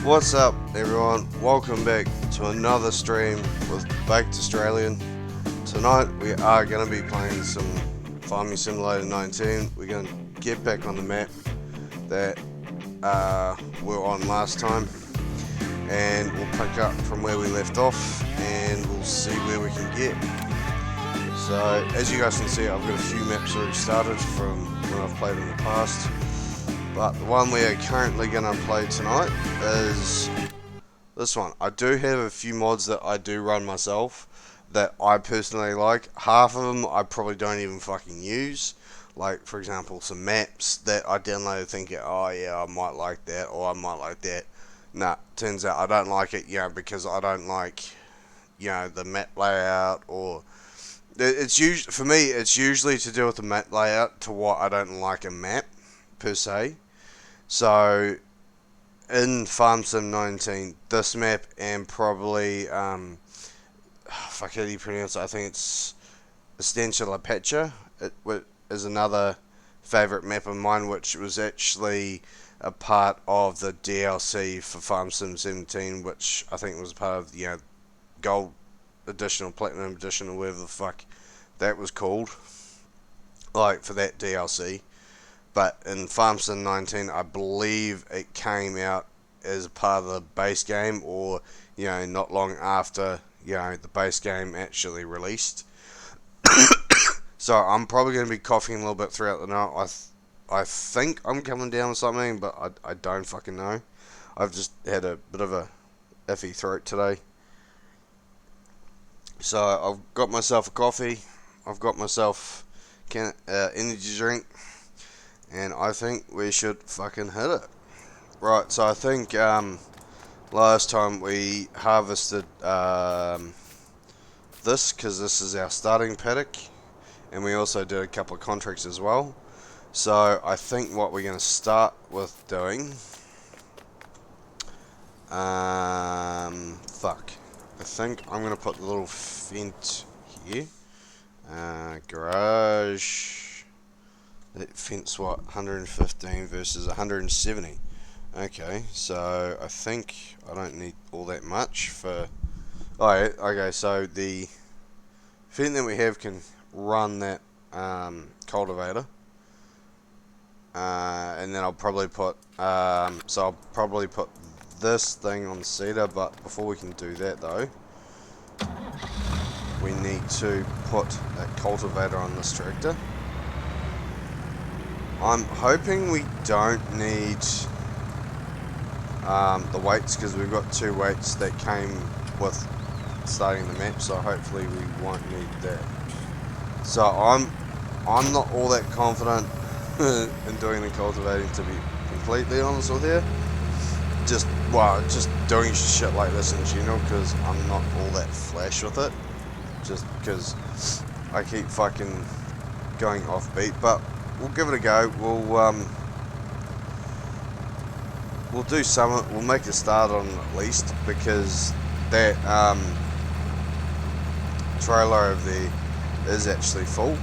What's up, everyone? Welcome back to another stream with Baked Australian. Tonight we are going to be playing some Farming Simulator 19. We're going to get back on the map that we were on last time, and we'll pick up from where we left off, and we'll see where we can get. So, as you guys can see, I've got a few maps already started from when I've played in the past. But the one we are currently going to play tonight is this one. I do have a few mods that I do run myself that I personally like. Half of them I probably don't even fucking use. Like, for example, some maps that I downloaded thinking, oh yeah, I might like that, or I might like that. Nah, turns out I don't like it, because I don't like, the map layout, or it's usually, for me, it's usually to do with the map layout to what I don't like a map per se. So in Farm Sim 19, this map and probably fuck, how do you pronounce it? I think it's Estancia La Pecha. It is another favorite map of mine, which was actually a part of the DLC for Farm Sim 17, which I think was part of Gold Edition or Platinum Edition or whatever the fuck that was called, like for that DLC. But in Farm Sim 19, I believe it came out as part of the base game, or not long after the base game actually released. So I'm probably going to be coughing a little bit throughout the night. I think I'm coming down with something, but I don't fucking know. I've just had a bit of a iffy throat today. So I've got myself a coffee. I've got myself energy drink. And I think we should fucking hit it. Right, so I think last time we harvested this, because this is our starting paddock. And we also did a couple of contracts as well. So I think what we're going to start with doing... fuck. I think I'm going to put the little fence here. Garage... That fence, what, 115 versus 170. Okay, so I think I don't need all that much for... Oh, okay, so the fence that we have can run that cultivator. And then I'll probably put... so I'll probably put this thing on cedar, but before we can do that though, we need to put that cultivator on this tractor. I'm hoping we don't need the weights, because we've got 2 weights that came with starting the map, so hopefully we won't need that. So I'm not all that confident in doing the cultivating, to be completely honest with you. Just doing shit like this in general, because I'm not all that flash with it. Just because I keep fucking going off beat, but we'll give it a go. We'll do some. We'll make a start on it at least, because that trailer over there is actually full.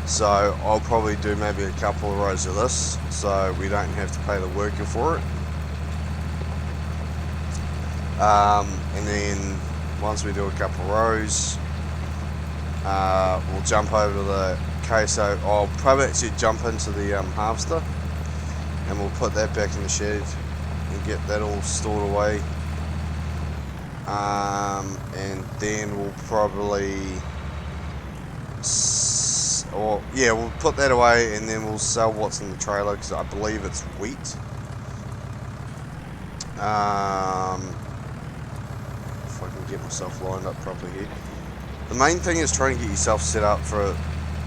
So I'll probably do maybe a couple of rows of this, so we don't have to pay the worker for it. And then once we do a couple of rows, we'll jump over to the so I'll probably actually jump into the harvester, and we'll put that back in the shed and get that all stored away. And then we'll probably, we'll put that away, and then we'll sell what's in the trailer, because I believe it's wheat. If I can get myself lined up properly here. The main thing is trying to get yourself set up for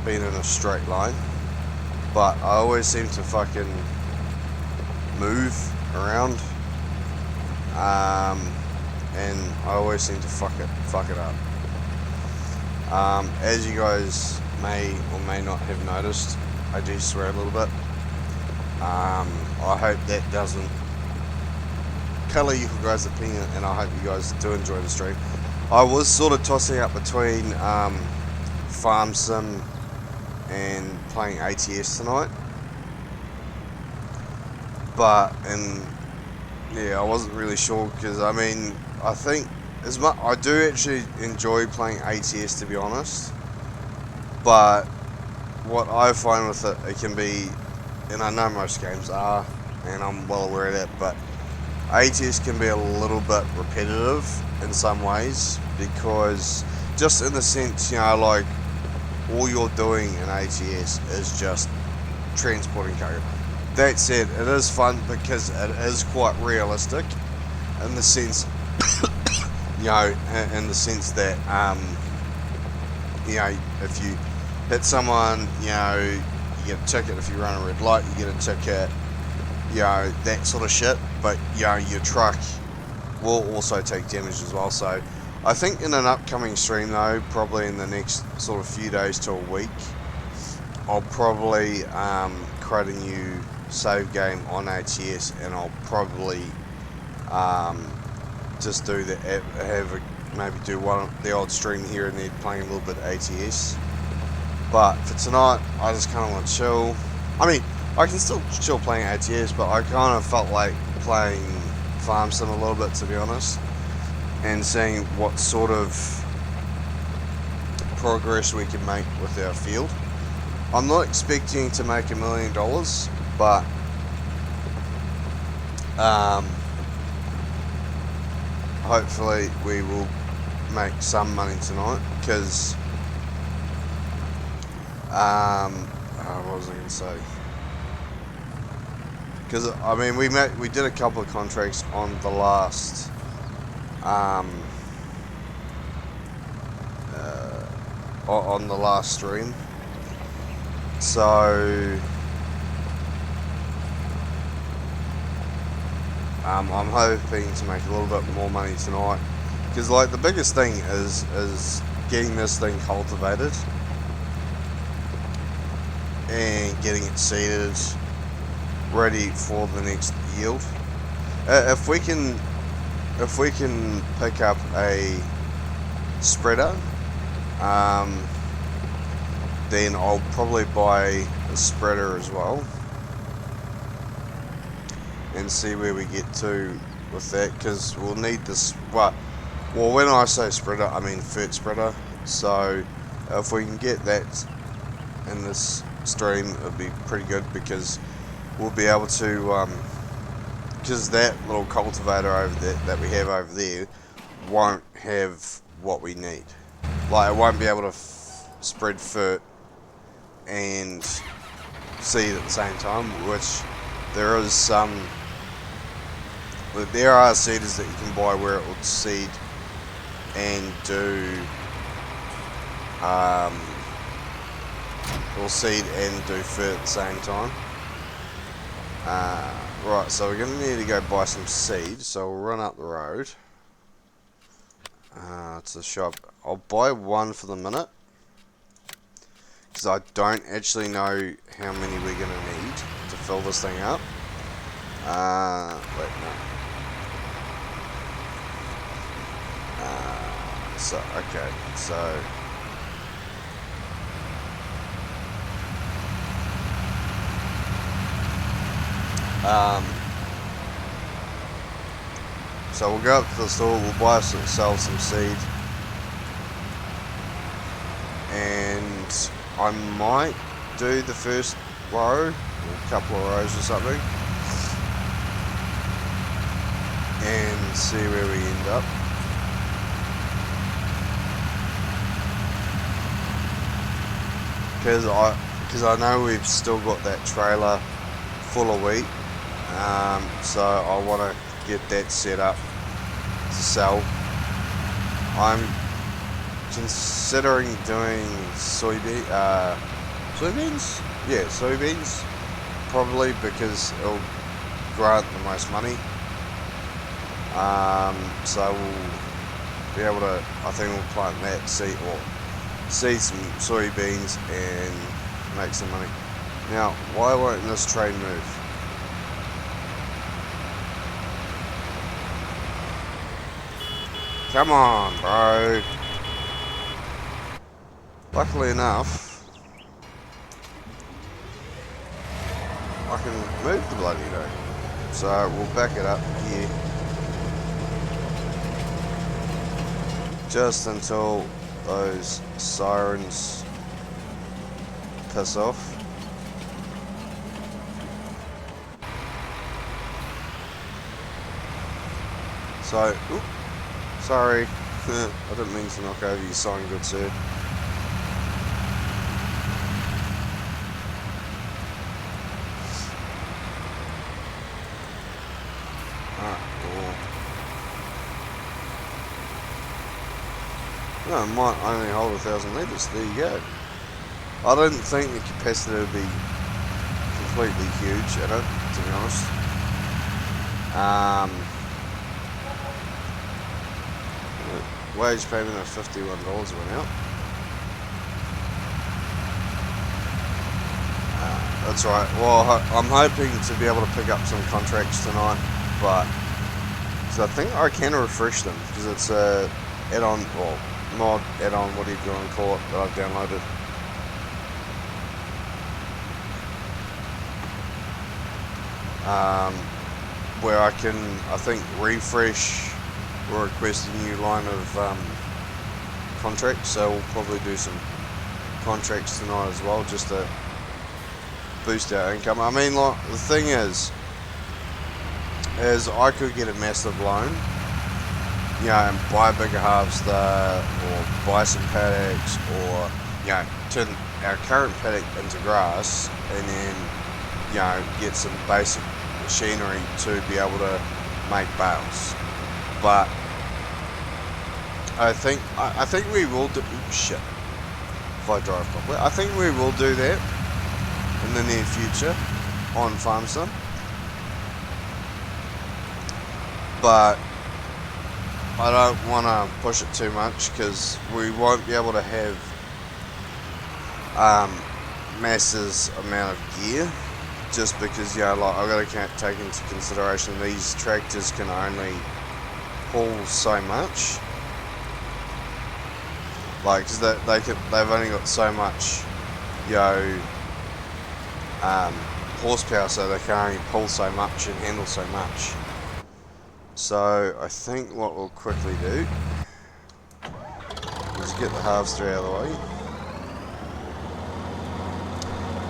being in a straight line, but I always seem to fucking move around, and I always seem to fuck it up. As you guys may or may not have noticed, I do swear a little bit. I hope that doesn't colour your guys' opinion, and I hope you guys do enjoy the stream. I was sort of tossing up between Farm Sim and playing ATS tonight, but yeah, I wasn't really sure because I mean, I think as much I do actually enjoy playing ATS, to be honest. But what I find with it, it can be, and I know most games are, and I'm well aware of that, but ATS can be a little bit repetitive in some ways because just in the sense, you know, like all you're doing in ATS is just transporting cargo. That said, it is fun because it is quite realistic in the sense, you know, in the sense that, you know, if you hit someone, you know, you get a ticket. If you run a red light, you get a ticket. You know, that sort of shit. But, you know, your truck will also take damage as well. So, I think in an upcoming stream, though, probably in the next sort of few days to a week, I'll probably create a new save game on ATS, and I'll probably just do that. Maybe do the odd stream here and there, playing a little bit of ATS. But for tonight, I just kind of want to chill. I mean, I can still chill playing ATS, but I kind of felt like playing Farm Sim a little bit, to be honest, and seeing what sort of progress we can make with our field. I'm not expecting to make $1 million, but hopefully we will make some money tonight, because what was I going to say? Because I mean, we did a couple of contracts on the last on the last stream, so I'm hoping to make a little bit more money tonight, because like the biggest thing is getting this thing cultivated and getting it seeded, ready for the next yield. If we can pick up a spreader, then I'll probably buy a spreader as well and see where we get to with that, because we'll need this. Well, when I say spreader, I mean FERT spreader. So if we can get that in this stream, it'll be pretty good, because we'll be able to, because that little cultivator over there that we have over there won't have what we need. Like, it won't be able to spread FERT and seed at the same time, which there are seeders that you can buy where it will seed and do FERT at the same time. Right, so we're going to need to go buy some seed, so we'll run up the road to the shop. I'll buy one for the minute, because I don't actually know how many we're going to need to fill this thing up. Wait, no. Okay, so so we'll go up to the store, we'll sell some seed, and I might do the first row, or a couple of rows or something, and see where we end up. Because I know we've still got that trailer full of wheat, so I want to get that set up to sell. I'm considering doing soybeans. Yeah, soybeans, probably, because it'll grant the most money. So we'll be able to, I think we'll plant that seed some soybeans and make some money. Now, why won't this train move? Come on, bro. Luckily enough, I can move the bloody thing. So we'll back it up here just until those sirens piss off. So, oops, sorry, I didn't mean to knock over your sign, good sir. No, it might only hold 1,000 litres, there you go. I don't think the capacity would be completely huge in it, to be honest. Wage payment of $51 went out. That's right. Well, I'm hoping to be able to pick up some contracts tonight, but so I think I can refresh them because it's a add-on or mod add-on, whatever you want to call it, that I've downloaded. Where I can, I think, refresh or request a new line of contracts. So we'll probably do some contracts tonight as well, just to boost our income. I mean, like, the thing is I could get a massive loan, you know, and buy a bigger harvester or buy some paddocks, or, you know, turn our current paddock into grass and then, you know, get some basic machinery to be able to make bales. But I think we will do, shit, if I drive properly, I think we will do that in the near future on FarmSim. But I don't want to push it too much because we won't be able to have massive amount of gear, just because, you know, like, I've got to take into consideration these tractors can only haul so much, like, because they've only got so much, you know, horsepower, so they can only pull so much and handle so much. So I think what we'll quickly do is get the harvester out of the way.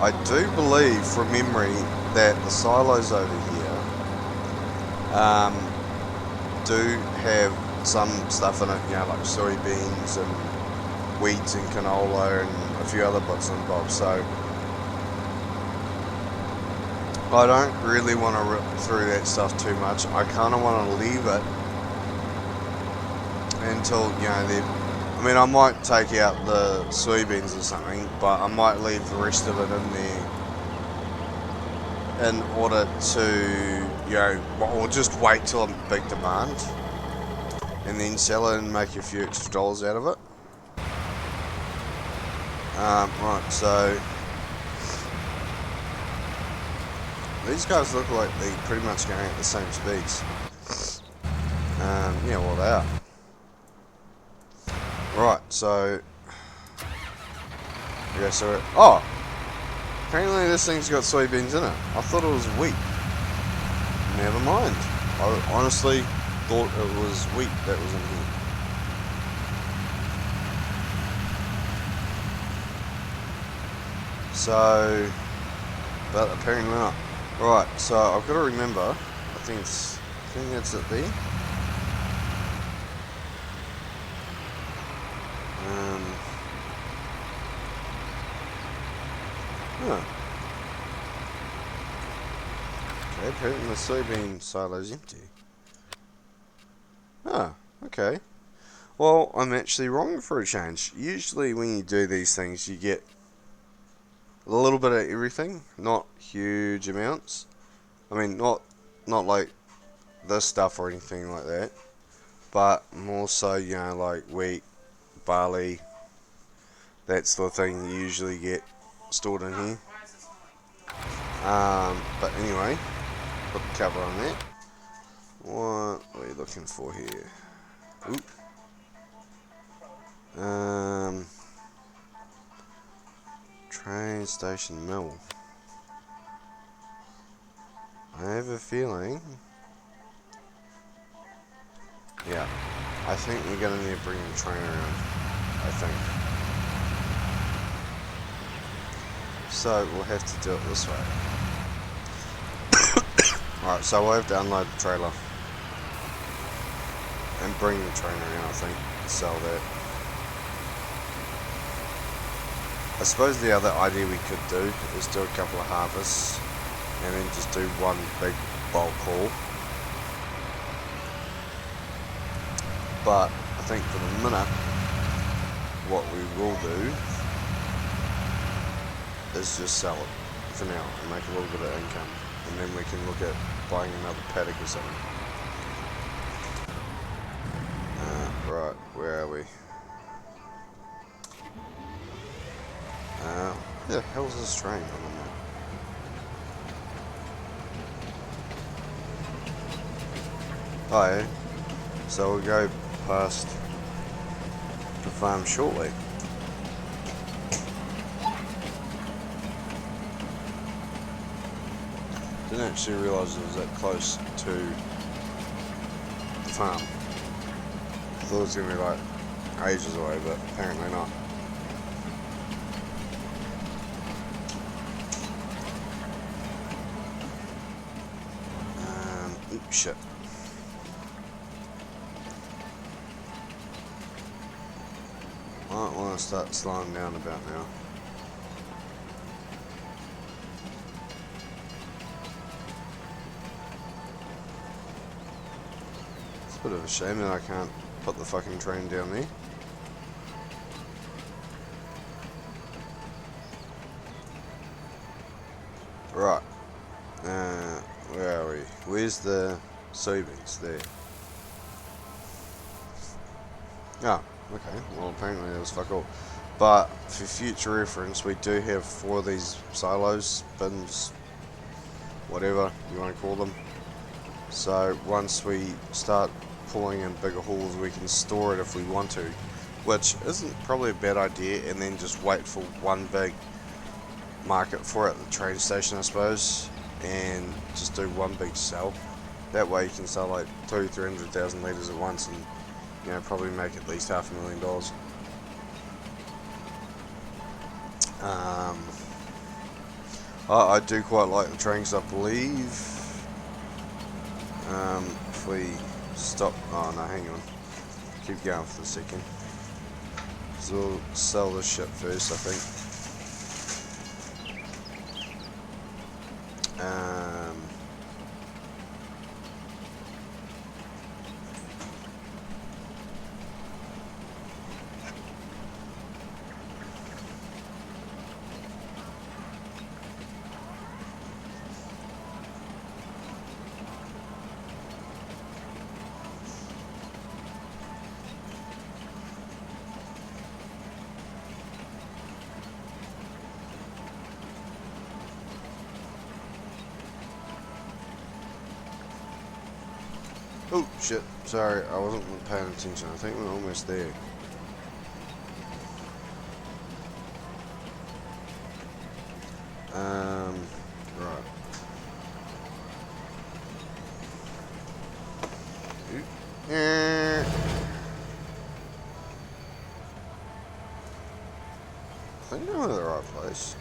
I do believe from memory that the silos over here do have some stuff in it, you know, like soybeans and wheat and canola and a few other bits and bobs. So I don't really want to rip through that stuff too much. I kind of want to leave it until, you know, I mean, I might take out the soybeans or something, but I might leave the rest of it in there in order to, you know, or just wait till I'm big demand and then sell it and make a few extra dollars out of it. Right, so these guys look like they're pretty much going at the same speeds. Yeah, well, they are. Right, so yeah, so oh, apparently this thing's got soybeans in it. I thought it was wheat. Never mind. I honestly thought it was wheat that was in here. So, but apparently not. Right, so I've got to remember. I think that's it there. Huh. Okay, apparently the soybean silo's empty. Ah, okay. Well, I'm actually wrong for a change. Usually when you do these things, you get a little bit of everything, not huge amounts. I mean, not like this stuff or anything like that, but more so, you know, like wheat, barley, that sort of thing you usually get stored in here. But anyway, put the cover on that. What are you looking for here? Oop. Train station mill. I have a feeling. Yeah, I think we're gonna need to bring the train around. I think. So we'll have to do it this way. Alright, so we'll have to unload the trailer and bring the train around, I think, sell that. I suppose the other idea we could do is do a couple of harvests and then just do one big bulk haul. But I think for the minute, what we will do is just sell it for now and make a little bit of income, and then we can look at buying another paddock or something. Right, where are we? Where the hell's this train on the map? Oh yeah, so we'll go past the farm shortly. Didn't actually realise it was that close to the farm. I thought it was going to be like ages away, but apparently not. Oops, shit. I might want to start slowing down about now. It's a bit of a shame that I can't put the fucking train down there. Right. Where are we? Where's the soybeans? There. Oh, okay. Well, apparently that was fuck all. But for future reference, we do have 4 of these silos, bins, whatever you want to call them. So once we start pulling in bigger hauls, we can store it if we want to, which isn't probably a bad idea, and then just wait for one big market for it at the train station, I suppose, and just do one big sell. That way you can sell like 200,000-300,000 litres at once, and you know, probably make at least $500,000. I do quite like the train because I believe if we stop, oh no, hang on, keep going for a second, so we'll sell this shit first, I think. Oh shit, sorry, I wasn't paying attention. I think we're almost there. Right. I think I'm in the right place.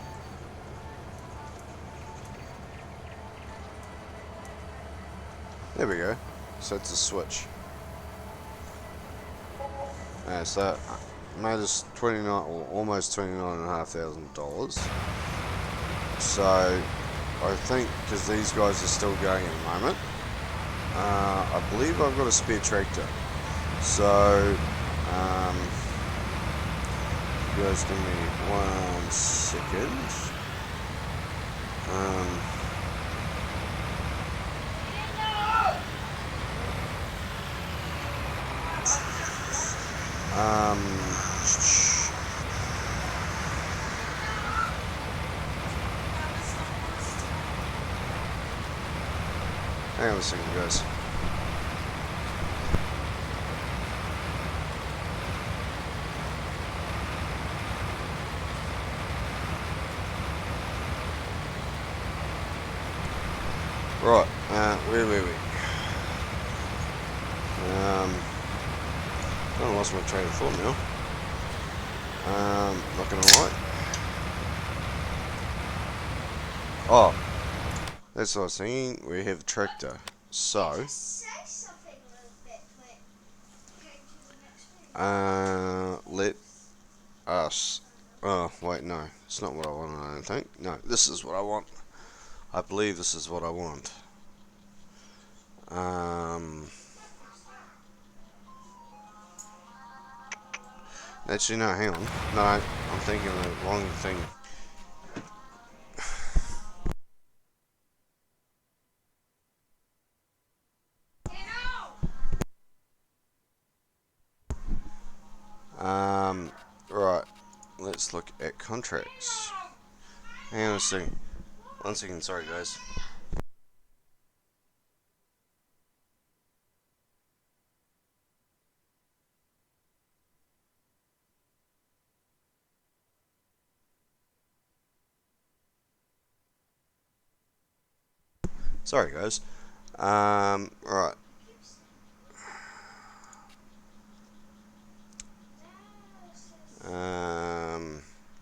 There we go. So it's a switch. Yeah, so made us $29 or almost $29,500. So I think because these guys are still going at the moment, I believe I've got a spare tractor. So you guys give me 1 second. Hang on a second, guys. Right, where were we? I lost my train of thought now. Not gonna lie. Oh, that's what I was saying. We have a tractor. So, let us. Oh, wait, no. It's not what I want, I don't think. No, this is what I want. I believe this is what I want. Actually, no, hang on. No, I'm thinking the wrong thing. Right. Let's look at contracts. Hang on a second. 1 second, sorry guys. Sorry guys. Right.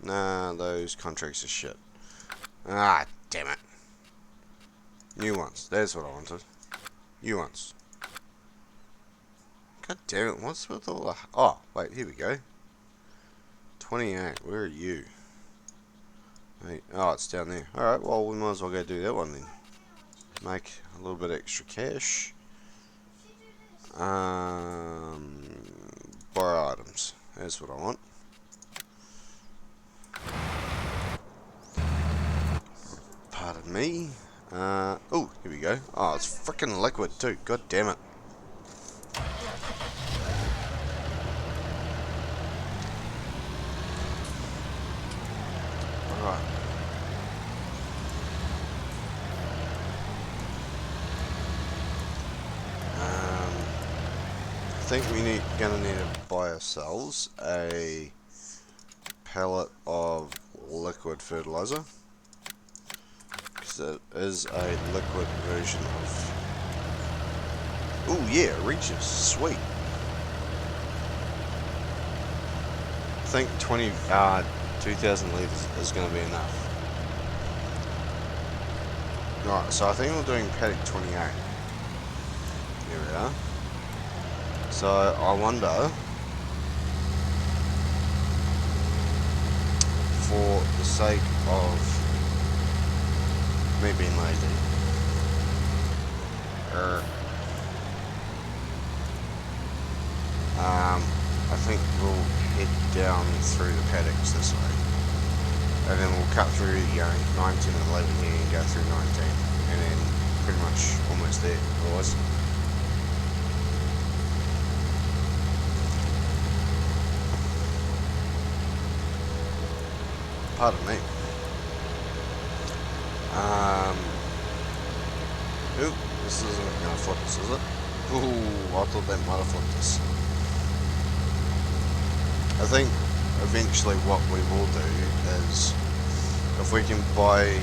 Nah, those contracts are shit. Ah, damn it. New ones. That's what I wanted. New ones. God damn it, what's with all the... Oh, wait, here we go. 28, where are you? Hey, oh, it's down there. Alright, well, we might as well go do that one then. Make a little bit extra cash. Borrow items. That's what I want. Pardon me. Oh, here we go. Oh, it's freaking liquid too. God damn it. Alright. I think gonna need to buy ourselves a pallet of liquid fertilizer, because it is a liquid version of... Oh yeah, it reaches, sweet. I think 2,000 litres is going to be enough. Right, so I think we're doing paddock 28. Here we are. So I wonder, for the sake of me being lazy, I think we'll head down through the paddocks this way, and then we'll cut through 19 and 11 here and go through 19, and then pretty much almost there, boys. Pardon me. Ooh, this isn't going to flip us, is it? Ooh, I thought that might have flipped us. I think eventually what we will do is, if we can buy,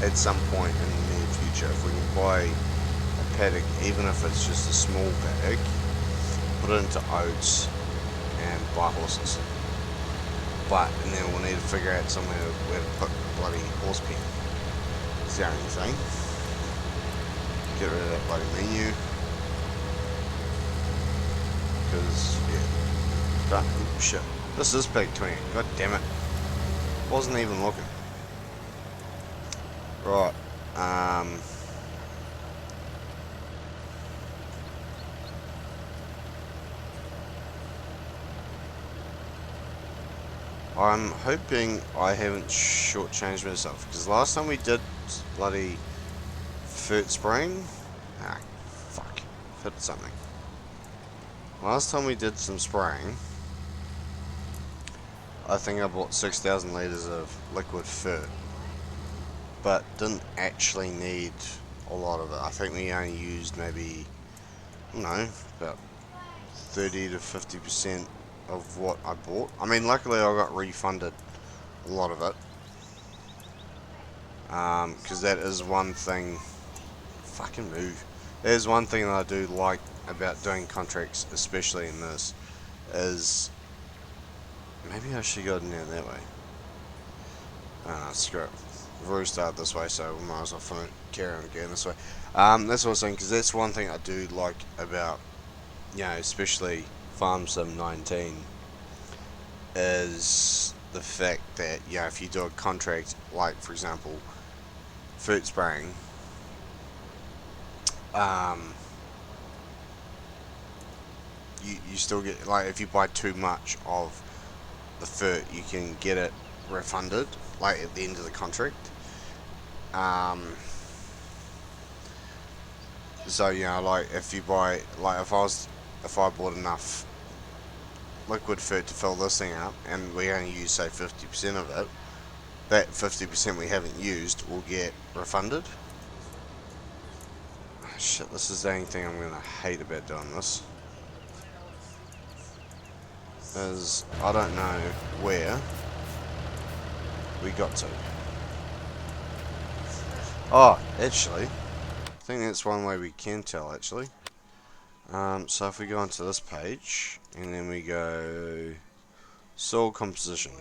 at some point in the near future, if we can buy a paddock, even if it's just a small paddock, put it into oats and buy horses. And then we'll need to figure out somewhere where to put the bloody horse pen. It's the only thing. Get rid of that bloody menu. Because, yeah. Oh, shit. This is paddock 20. God damn it. Wasn't even looking. Right. I'm hoping I haven't shortchanged myself, because last time we did bloody fert spraying, fuck, hit something. Last time we did some spraying, I think I bought 6,000 litres of liquid fert, but didn't actually need a lot of it. I think we only used maybe, I don't know, about 30 to 50% of what I bought. I mean, luckily I got refunded a lot of it, because that is one thing fucking move. There's one thing that I do like about doing contracts, especially in this, is maybe I should go down that way. Screw it. We've already started this way, so we might as well carry on going this way. That's what I was saying, because that's one thing I do like about, especially Farm Sim 19, is the fact that, if you do a contract, like, for example, fruit spraying, you still get, like, if you buy too much of the fert, you can get it refunded, like, at the end of the contract. So, like, if you buy, like, if I bought enough liquid fert to fill this thing up, and we only use, say, 50% of it, that 50% we haven't used will get refunded. Shit, this is the only thing I'm gonna hate about doing this. Is I don't know where we got to. Oh, actually, I think that's one way we can tell, actually. So if we go onto this page, and then we go soil composition.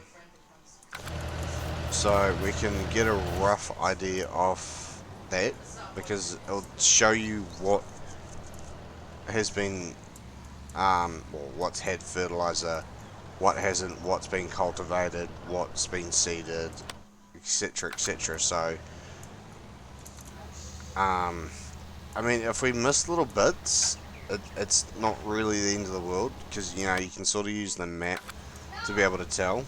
So we can get a rough idea of that, because it'll show you what has been, what's had fertilizer, what hasn't, what's been cultivated, what's been seeded, etc, etc. So, I mean, if we miss little bits, it's not really the end of the world, because, you can sort of use the map to be able to tell.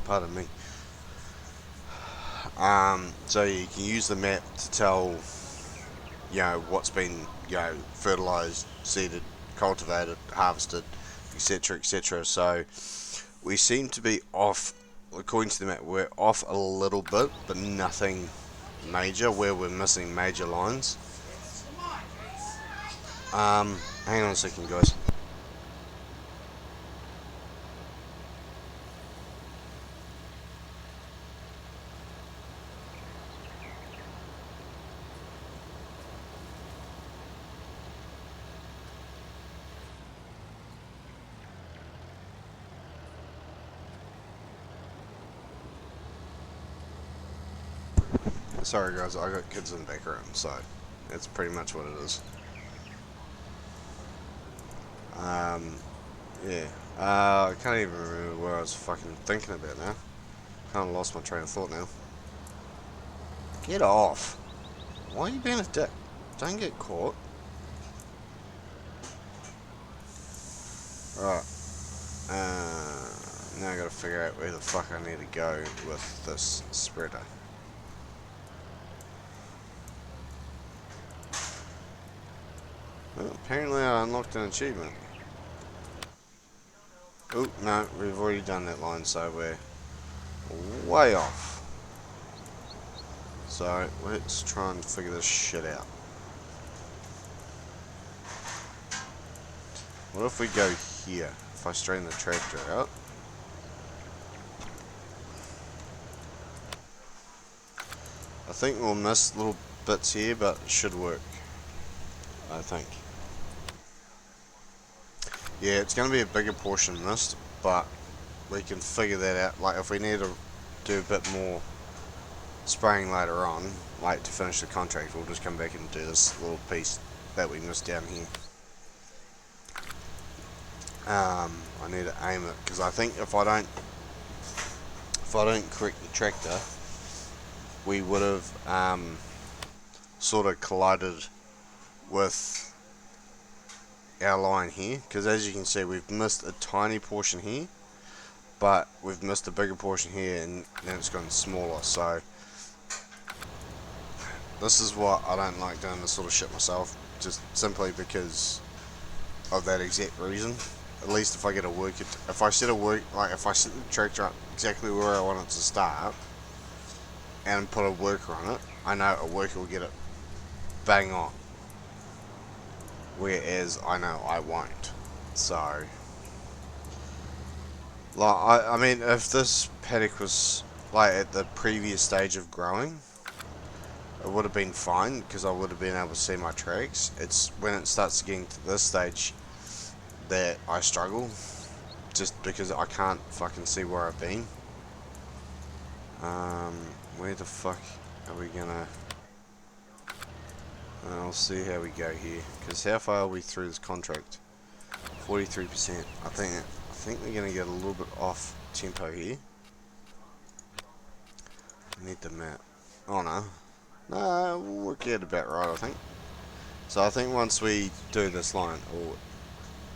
Pardon me. So you can use the map to tell, what's been, fertilized, seeded, cultivated, harvested, etc, etc. So we seem to be off, according to the map, we're off a little bit, but nothing major, where we're missing major lines. Hang on a second, guys. Sorry guys, I got kids in the background, so that's pretty much what it is. Yeah. I can't even remember what I was fucking thinking about now. Kinda lost my train of thought now. Get off! Why are you being a dick? Don't get caught. Right. Now I gotta figure out where the fuck I need to go with this spreader. Well, apparently I unlocked an achievement. Oh, no, we've already done that line, so we're way off. So, let's try and figure this shit out. What if we go here? If I straighten the tractor out. I think we'll miss little bits here, but it should work. I think. Yeah, it's going to be a bigger portion missed, but we can figure that out. Like, if we need to do a bit more spraying later on, like to finish the contract, we'll just come back and do this little piece that we missed down here. I need to aim it, because I think if I don't correct the tractor, we would have sort of collided with our line here, because as you can see, we've missed a tiny portion here, but we've missed a bigger portion here, and then it's gotten smaller. So this is what I don't like doing this sort of shit myself, just simply because of that exact reason. At least if I get a worker, if I set the tractor up exactly where I want it to start, and put a worker on it, I know a worker will get it bang on. Whereas I know I won't. So Like, I mean, if this paddock was, like, at the previous stage of growing, it would have been fine, because I would have been able to see my tracks. It's when it starts getting to this stage that I struggle, just because I can't fucking see where I've been. Where the fuck are we gonna... I'll see how we go here, because how far are we through this contract? 43%. I think we're gonna get a little bit off tempo here. I need the map. Oh no. No, we'll work out about right, I think. So I think once we do this line, we'll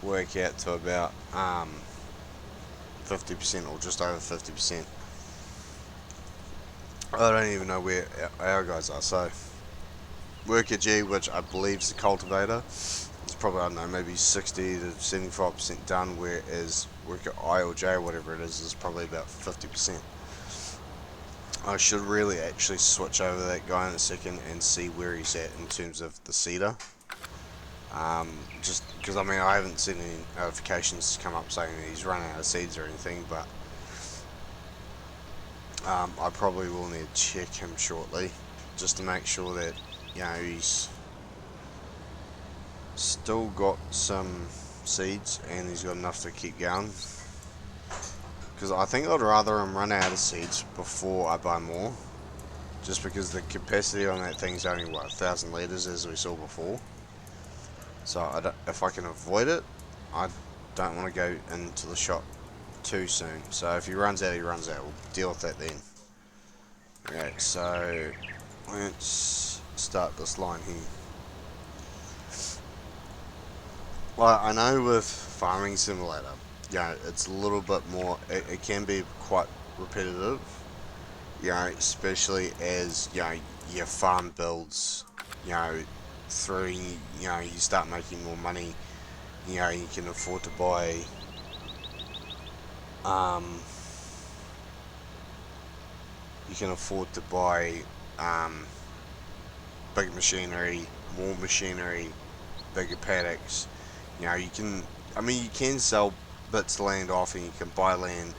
work out to about 50% or just over 50%. I don't even know where our guys are, so worker G, which I believe is the cultivator, it's probably, I don't know, maybe 60 to 75% done, whereas worker I or J or whatever it is probably about 50%. I should really actually switch over that guy in a second and see where he's at in terms of the seeder. Just because, I mean, I haven't seen any notifications come up saying that he's run out of seeds or anything, but I probably will need to check him shortly, just to make sure that, you know, he's still got some seeds and he's got enough to keep going. Because I think I'd rather him run out of seeds before I buy more, just because the capacity on that thing's only, what, 1,000 litres, as we saw before. So if I can avoid it, I don't want to go into the shop too soon. So if he runs out, he runs out. We'll deal with that then. Okay, so let's start this line here. Well, I know with Farming Simulator, you know, it's a little bit more, it can be quite repetitive, you know, especially as, you know, your farm builds, you know, through, you know, you start making more money, you know, you can afford to buy, big machinery, more machinery, bigger paddocks. You know, you can, I mean, you can sell bits of land off and you can buy land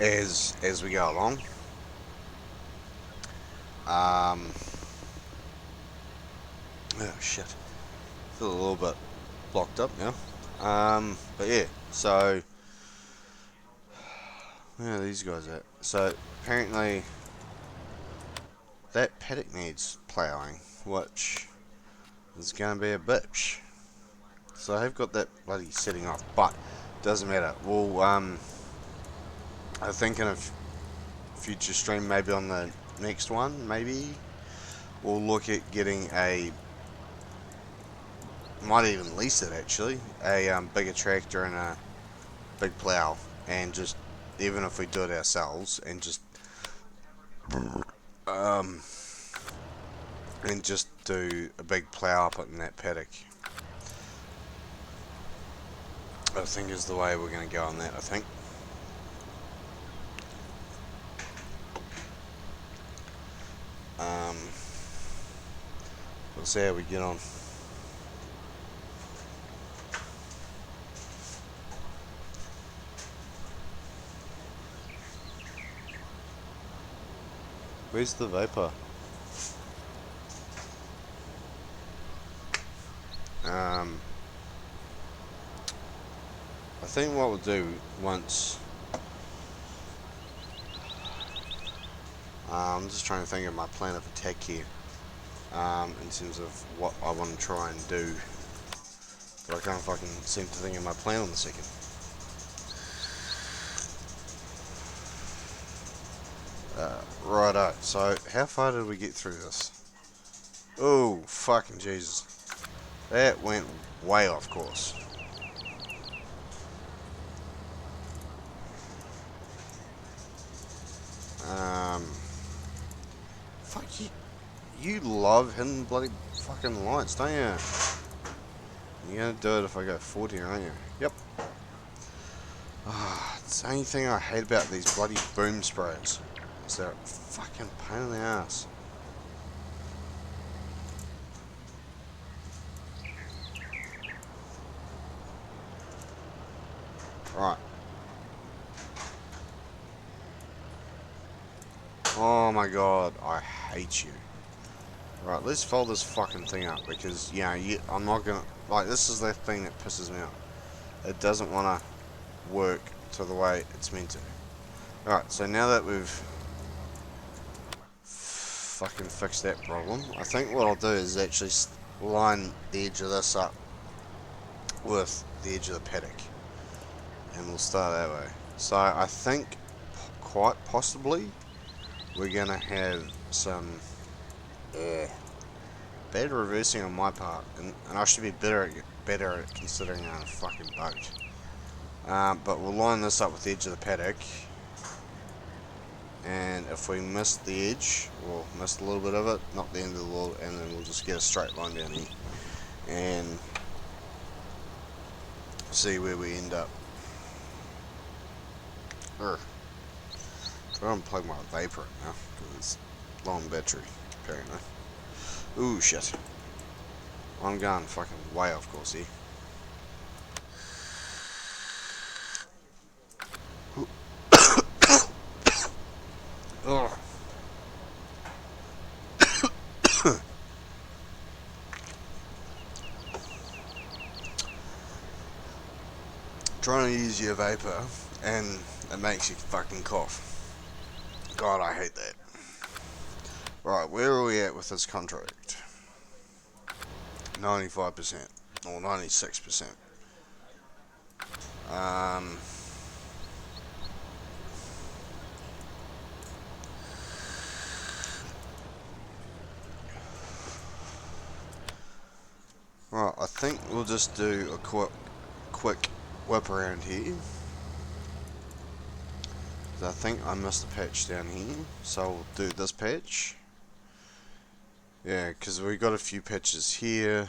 as we go along. Oh shit, feel a little bit blocked up now. But yeah, so where are these guys at? So apparently that paddock needs ploughing, which is going to be a bitch. So I have got that bloody setting off, but doesn't matter. We'll I think in a future stream, maybe on the next one, maybe we'll look at getting a, might even lease it actually, a bigger tractor and a big plough, and just, even if we do it ourselves, and just do a big plough up in that paddock. I think is the way we're going to go on that, I think. We'll see how we get on. Where's the vapor? I think what we'll do once, I'm just trying to think of my plan of attack here, in terms of what I want to try and do, but I can't fucking seem to think of my plan on the second. Righto, so how far did we get through this? Oh, fucking Jesus. That went way off course. Fuck you. You love hitting bloody fucking lights, don't you? You're gonna do it if I go 40, aren't you? Yep. It's the only thing I hate about these bloody boom sprays. Is they're a fucking pain in the ass. Right. Oh my god, I hate you. Right, let's fold this fucking thing up because, I'm not gonna... Like, this is the thing that pisses me off. It doesn't want to work to the way it's meant to. Alright, so now that we've fucking fixed that problem, I think what I'll do is actually line the edge of this up with the edge of the paddock. And we'll start that way. So I think, quite possibly, we're going to have some bad reversing on my part. And I should be better at considering I'm a fucking boat. But we'll line this up with the edge of the paddock. And if we miss the edge, we'll miss a little bit of it, not the end of the world, and then we'll just get a straight line down here. And see where we end up. Trying to unplug my vapor right now, because it's low on battery, apparently. Ooh, shit. I'm going fucking way off course here. Ugh. Trying to use your vapor, and it makes you fucking cough. God, I hate that. Right, where are we at with this contract? 95% or 96%. Right, I think we'll just do a quick whip around here. I think I missed a patch down here, so we'll do this patch. Yeah, because we got a few patches here,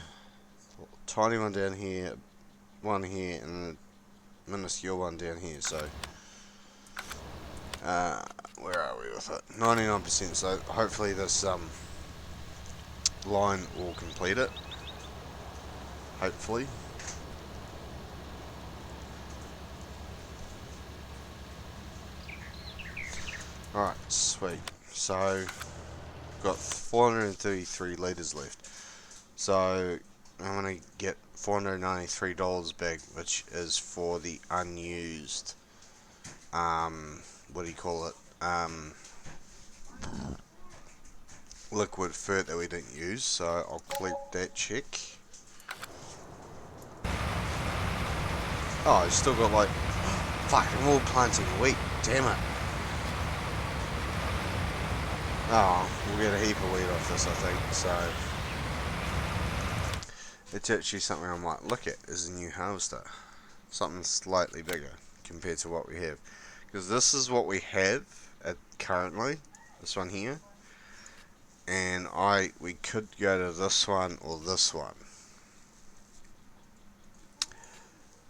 tiny one down here, one here, and a minuscule one down here. So, where are we with it? 99%. So hopefully this line will complete it. Hopefully. Alright, sweet. So, got 433 litres left. So, I'm going to get $493 back, which is for the unused, what do you call it, liquid fert that we didn't use. So, I'll collect that check. Oh, I still got like, fuck, I'm all planting wheat, damn it. Oh, we'll get a heap of wheat off this, I think, so it's actually something I might look at as a new harvester. Something slightly bigger compared to what we have. Because this is what we have currently, this one here. And we could go to this one or this one.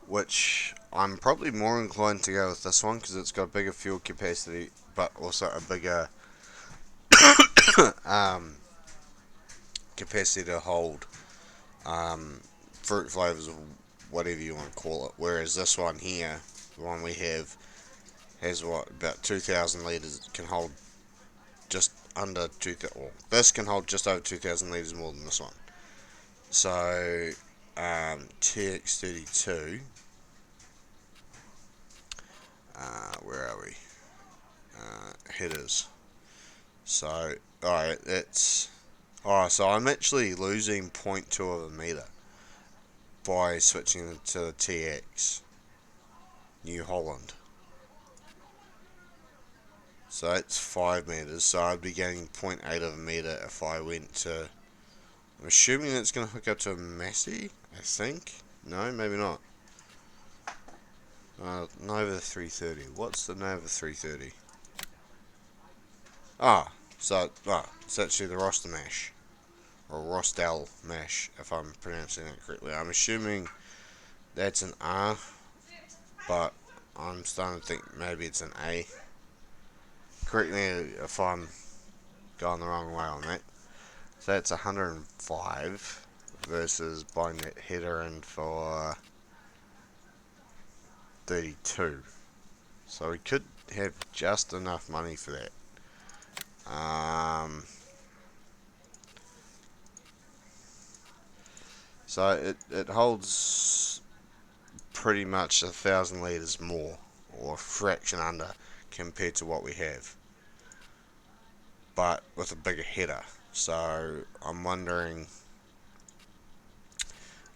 Which I'm probably more inclined to go with this one because it's got a bigger fuel capacity, but also a bigger capacity to hold fruit flavors or whatever you want to call it. Whereas this one here, the one we have, has about 2,000 litres. Can hold just under 2,000. Well, this can hold just over 2,000 litres more than this one. So TX32. Where are we? Headers. So, alright, that's... Alright, so I'm actually losing 0.2 of a metre by switching to the TX New Holland. So that's 5 metres, so I'd be getting 0.8 of a metre if I went to... I'm assuming it's going to hook up to a Massey, I think. No, maybe not. Nova 330. What's the Nova 330? It's actually the Roster Mash. Or Rostel Mash, if I'm pronouncing that correctly. I'm assuming that's an R, but I'm starting to think maybe it's an A. Correct me if I'm going the wrong way on that. So that's 105 versus buying that header in for 132. So we could have just enough money for that. So it holds pretty much 1,000 litres more, or a fraction under, compared to what we have, but with a bigger header. So I'm wondering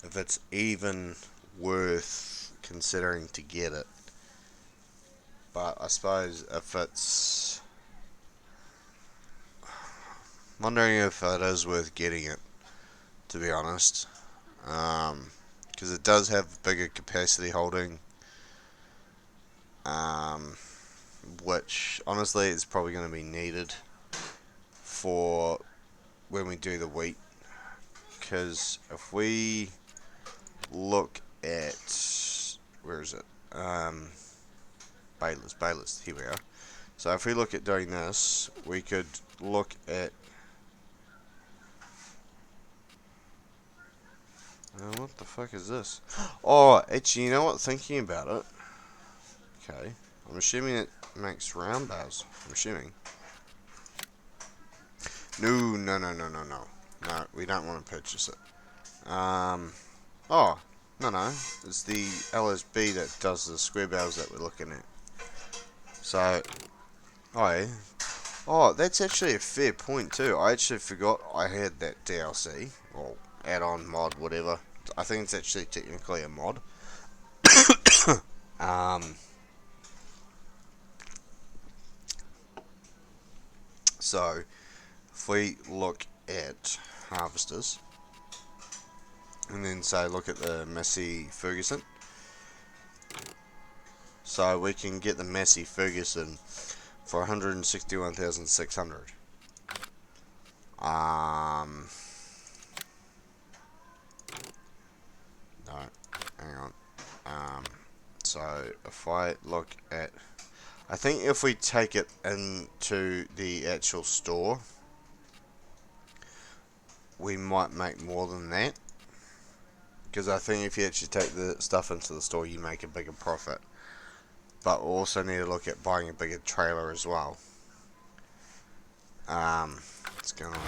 if it's even worth considering to get it. But I suppose if it's... wondering if it is worth getting it, to be honest. Because it does have bigger capacity holding. Which, honestly, is probably going to be needed for when we do the wheat. Because if we look at... where is it? Balers, here we are. So if we look at doing this, we could look at... what the fuck is this? Oh, actually, you know what? Thinking about it. Okay. I'm assuming it makes round bars. I'm assuming. No. No, we don't want to purchase it. Oh, no. It's the LSB that does the square barrels that we're looking at. So, oh, that's actually a fair point too. I actually forgot I had that DLC, or add-on, mod, whatever. I think it's actually technically a mod. So, if we look at harvesters, and then say look at the Massey Ferguson, so we can get the Massey Ferguson for 161,600. No, hang on. So if I look at, I think if we take it into the actual store, we might make more than that. Because I think if you actually take the stuff into the store, you make a bigger profit. But we'll also need to look at buying a bigger trailer as well. What's going on?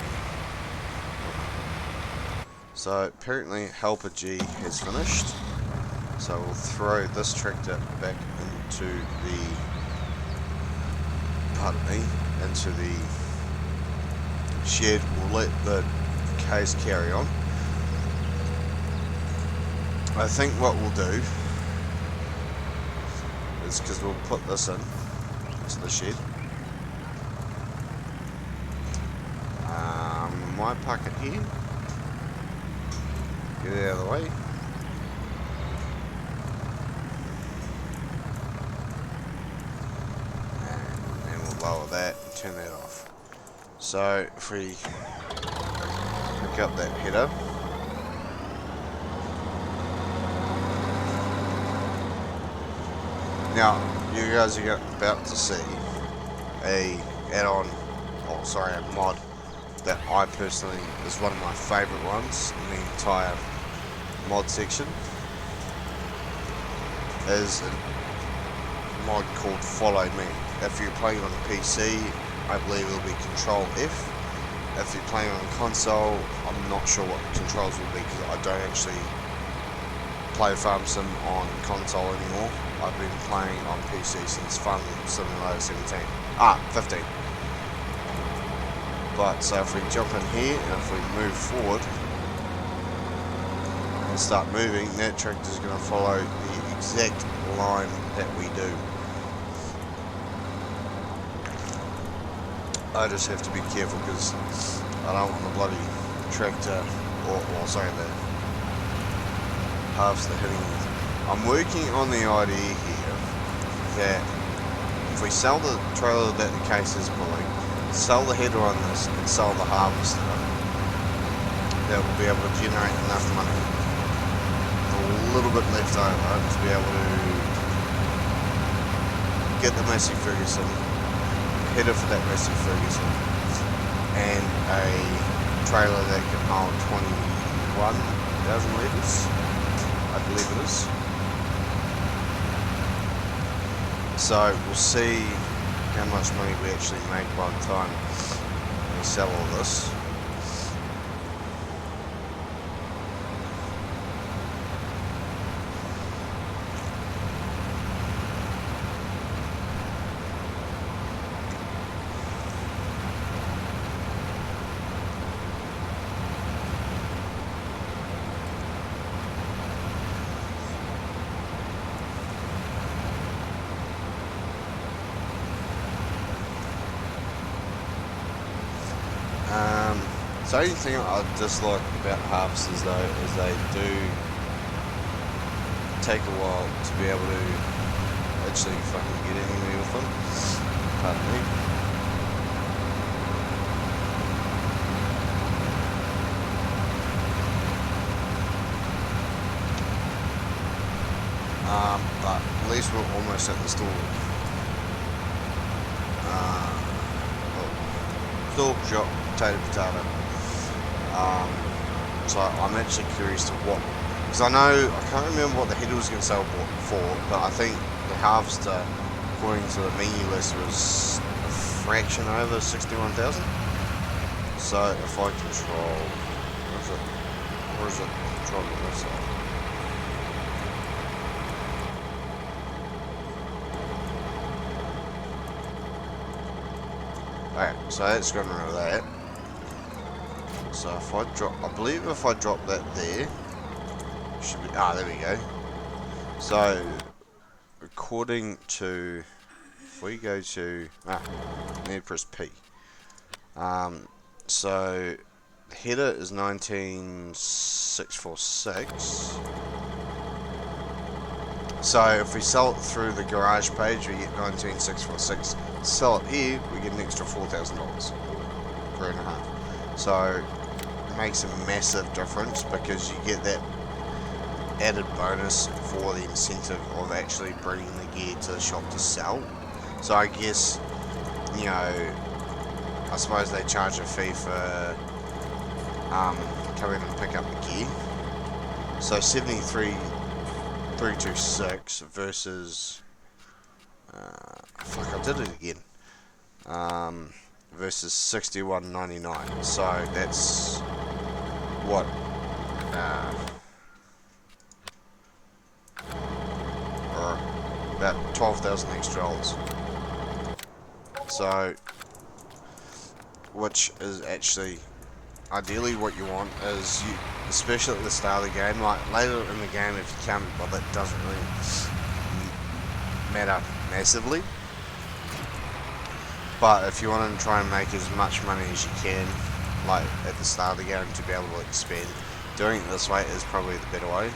So apparently Helper G has finished. So we'll throw this tractor back into the, into the shed. We'll let the case carry on. I think what we'll do is, because we'll put this in to the shed. We might park it here. Get it out of the way. And then we'll lower that and turn that off. So if we pick up that header. Now, you guys are about to see a add-on, a mod that I personally is one of my favourite ones in the entire mod section. Is a mod called Follow Me. If you're playing on a PC, I believe it'll be Control F. If you're playing on a console, I'm not sure what the controls will be because I don't actually play Farm Sim on console anymore. I've been playing on PC since Farm Simulator 15. But so if we jump in here and if we move forward and start moving, that tractor is going to follow the exact line that we do. I just have to be careful because I don't want the bloody tractor, the harvester hitting me. I'm working on the idea here that if we sell the trailer that the case is pulling, sell the header on this and sell the harvester, that will be able to generate enough money, a little bit left over, to be able to get the Massey Ferguson, header for that Massey Ferguson, and a trailer that can hold 21,000 litres, I believe it is. So we'll see how much money we actually make by the time we sell all this. The only thing I dislike about harvesters though is they do take a while to be able to actually fucking get anywhere with them. Pardon me. But at least we're almost at the store. Store, shop, potato. So I'm actually curious to what, because I can't remember what the header was going to sell for, but I think the harvester, according to the menu list, was a fraction over 61,000. So if I control, where is it? Control the website. Alright, so that's gotten rid of that. So if I drop, I believe if I drop that there, should be, there we go. So, according to, if we go to, need to press P. So, the header is 19646. So if we sell it through the garage page, we get 19646. Sell it here, we get an extra $4,000, $3.5. So it makes a massive difference because you get that added bonus for the incentive of actually bringing the gear to the shop to sell. So I guess, you know, I suppose they charge a fee for come in and pick up the gear. So 73,326 versus fuck, I did it again. Versus 61.99. So that's what or about 12,000 extra dollars. So, which is actually ideally what you want is you, especially at the start of the game. Like later in the game, if you can't be bothered, it doesn't really matter massively. But if you want to try and make as much money as you can, like at the start of the game, to be able to expand, doing it this way is probably the better way.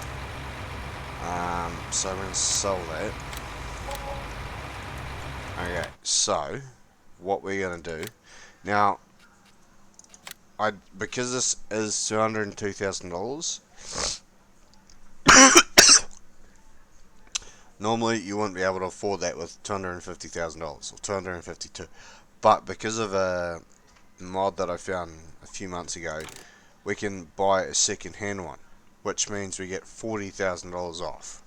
So I'm going to sell that. Okay, so what we're going to do now, because this is $202,000. Normally you wouldn't be able to afford that with $250,000 or $252,000, but because of a mod that I found a few months ago, we can buy a second-hand one, which means we get $40,000 off.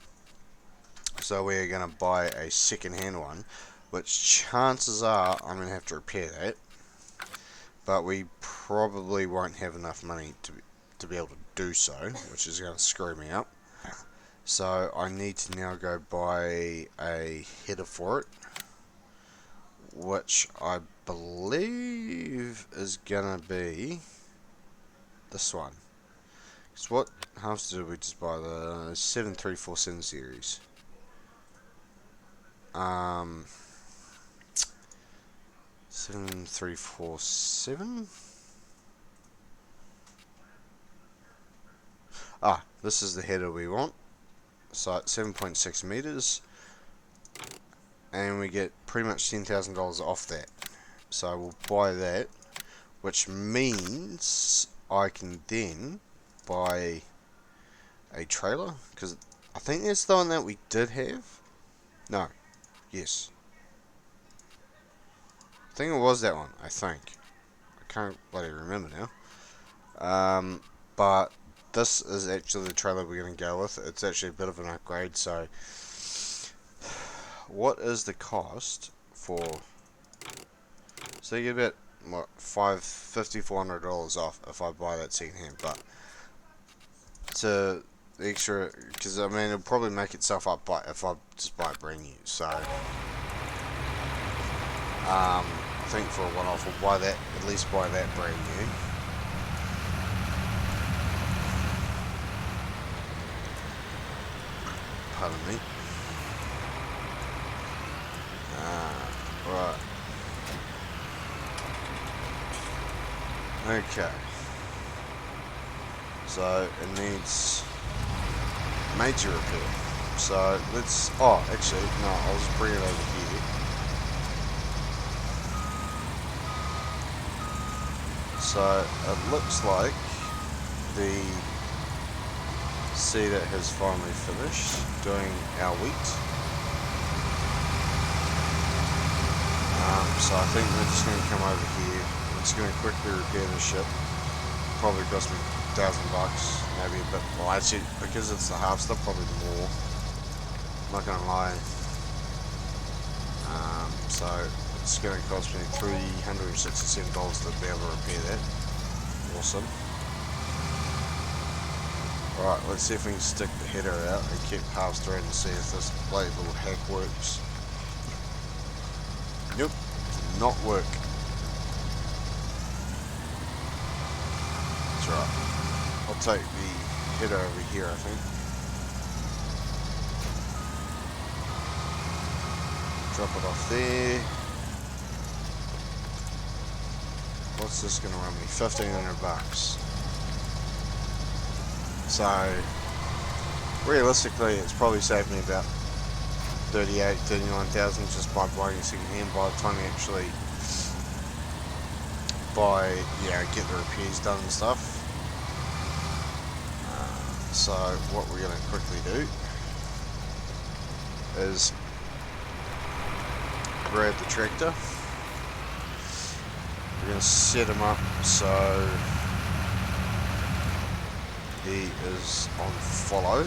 So we're going to buy a second-hand one, which chances are I'm going to have to repair that, but we probably won't have enough money to be able to do so, which is going to screw me up. So I need to now go buy a header for it, which I believe is gonna be this one. Because what harvester did we just buy? The 7347 series. 7347. This is the header we want. So it's 7.6 meters, and we get pretty much $10,000 off that. So we'll buy that, which means I can then buy a trailer, because I think that's the one that we did have. No, yes, I think it was that one. I can't bloody remember now. But this is actually the trailer we're going to go with. It's actually a bit of an upgrade, so what is the cost for? So you get about $400 off if I buy that second hand, but to the extra, because I mean it'll probably make itself up by if I just buy it brand new. So I think for a one-off we'll buy that, at least buy that brand new. Pardon me. Right. Okay. So it needs major repair. So let's. Oh, actually, no. I'll just bring it over here. So it looks like the seeder has finally finished doing our wheat. So I think we're just going to come over here. I'm just going to quickly repair this ship. Probably cost me $1,000, maybe a bit. Well, actually, because it's the half stuff, probably more. I'm not going to lie. So it's going to cost me $367 to be able to repair that. Awesome. Alright, let's see if we can stick the header out and keep halves through and see if this bloody little hack works. Nope, did not work. That's right. I'll take the header over here, I think. Drop it off there. What's this gonna run me? $1,500. So realistically it's probably saved me about 39,000 just by buying a second hand by the time you actually get the repairs done and stuff. So what we're going to quickly do is grab the tractor. We're going to set him up so he is on follow.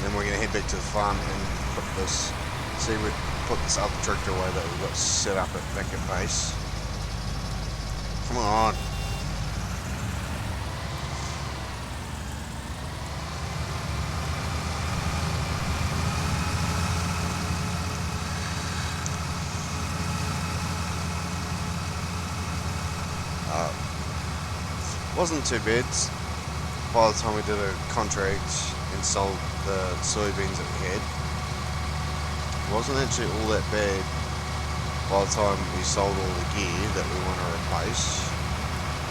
Then we're going to head back to the farm and put this, we put this other tractor away that we've got set up back at base. Come on. Wasn't too bad by the time we did a contract and sold the soybeans that we had. Wasn't actually all that bad by the time we sold all the gear that we want to replace.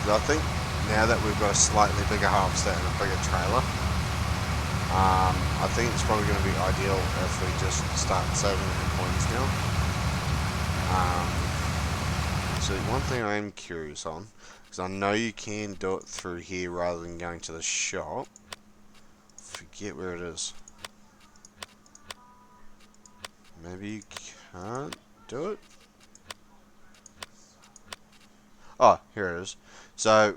But I think now that we've got a slightly bigger harvester and a bigger trailer, I think it's probably going to be ideal if we just start saving the coins now. So one thing I am curious on, because I know you can do it through here rather than going to the shop. Forget where it is. Maybe you can't do it? Oh, here it is. So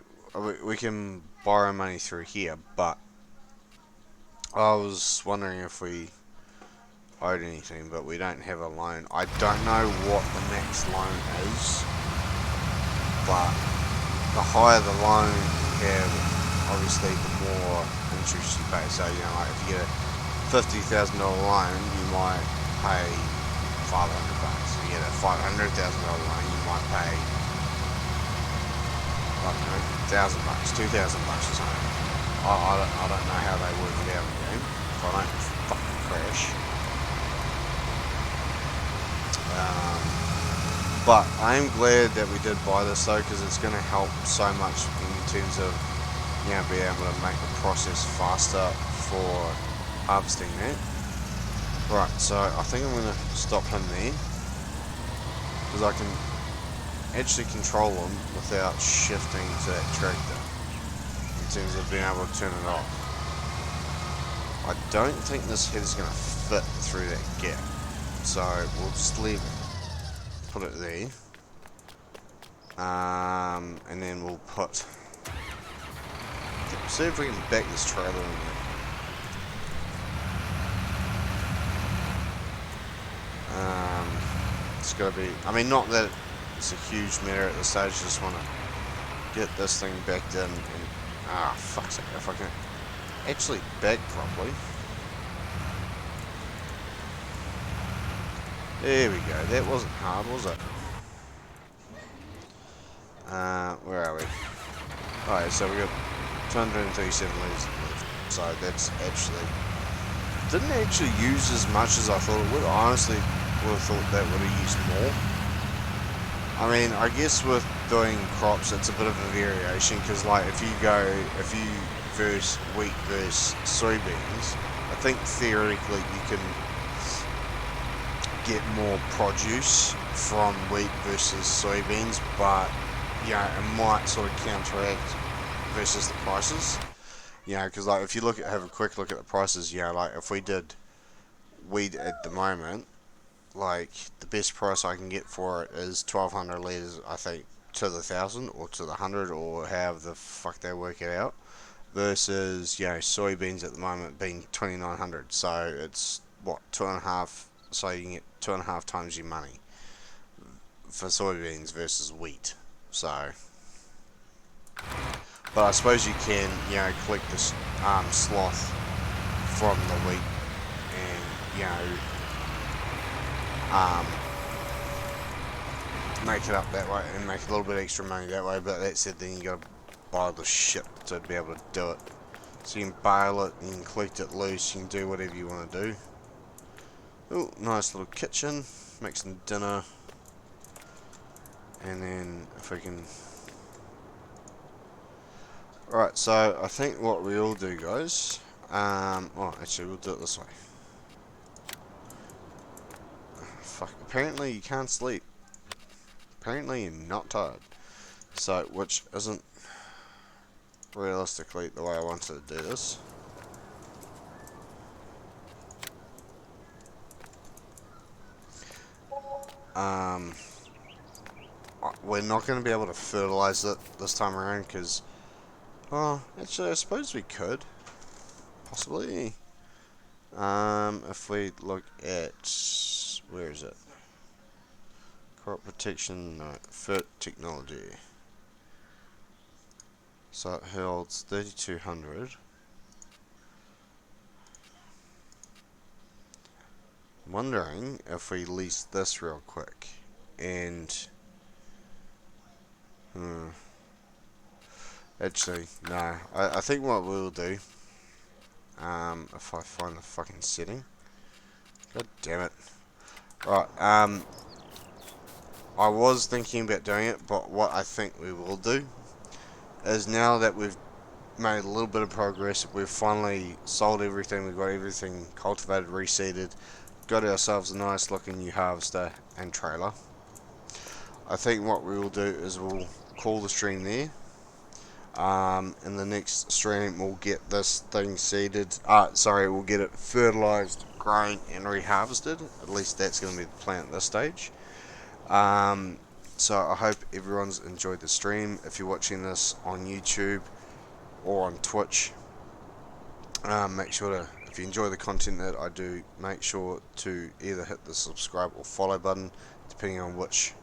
we can borrow money through here, but I was wondering if we owed anything, but we don't have a loan. I don't know what the max loan is, but the higher the loan you have, obviously the more interest you pay. So, you know, like if you get a $50,000 loan, you might pay $500. If you get a $500,000 loan, you might pay, I don't know, $1,000, $2,000 or something. I don't know how they work it out in the game, if I don't fucking crash. But I am glad that we did buy this though, because it's going to help so much in terms of, you know, being able to make the process faster for harvesting that. Right, so I think I'm going to stop him there, because I can actually control him without shifting to that tractor, in terms of being able to turn it off. I don't think this head is going to fit through that gap, so we'll just leave it. Put it there, and then we'll put, see if we can back this trailer in there. it's going to be, I mean, not that it's a huge matter at this stage, I just want to get this thing backed in, and, fuck's sake, if I can actually back properly. There we go, that wasn't hard, was it? Where are we? Alright, so we got 237 litres left, so that's actually, didn't actually use as much as I thought it would. I honestly would have thought that would have used more. I mean, I guess with doing crops, it's a bit of a variation, because like if you verse wheat versus soybeans, I think theoretically you can get more produce from wheat versus soybeans, but you know, it might sort of counteract versus the prices. You know, because like if you have a quick look at the prices, you know, like if we did wheat at the moment, like the best price I can get for it is 1,200 litres, I think, to the 1,000 or to the 100 or however the fuck they work it out, versus, you know, soybeans at the moment being 2,900. So it's what, 2.5, so you can get 2.5 times your money for soybeans versus wheat. So, but I suppose you can, you know, collect this sloth from the wheat and, you know, make it up that way and make a little bit extra money that way. But that said, then you got to buy the ship to be able to do it. So you can bale it, you can collect it loose, you can do whatever you want to do. Oh, nice little kitchen, make some dinner, and then if we can. Alright, so I think what we'll do, guys, oh, actually we'll do it this way. Fuck, apparently you can't sleep. Apparently you're not tired. So, which isn't realistically the way I wanted to do this. We're not going to be able to fertilize it this time around because, oh, actually I suppose we could, possibly. If we look at, where is it? Crop protection, no, fert technology. So it holds 3,200. I'm wondering if we lease this real quick and actually no, I think what we'll do, if I find the fucking setting, god damn it, right, I was thinking about doing it, but what I think we will do is, now that we've made a little bit of progress, we've finally sold everything, we've got everything cultivated, reseeded, got ourselves a nice looking new harvester and trailer. I think what we will do is we'll call the stream there. In the next stream we'll get this thing seeded, we'll get it fertilized, grown and reharvested. At least that's going to be the plan at this stage. So I hope everyone's enjoyed the stream. If you're watching this on YouTube or on Twitch, make sure to, if you enjoy the content that I do, make sure to either hit the subscribe or follow button, depending on which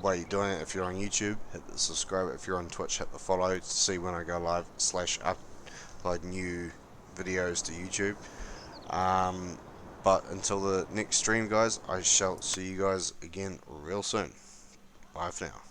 way you're doing it. If you're on YouTube, hit the subscribe. If you're on Twitch, hit the follow to see when I go live / upload new videos to YouTube. But until the next stream, guys, I shall see you guys again real soon. Bye for now.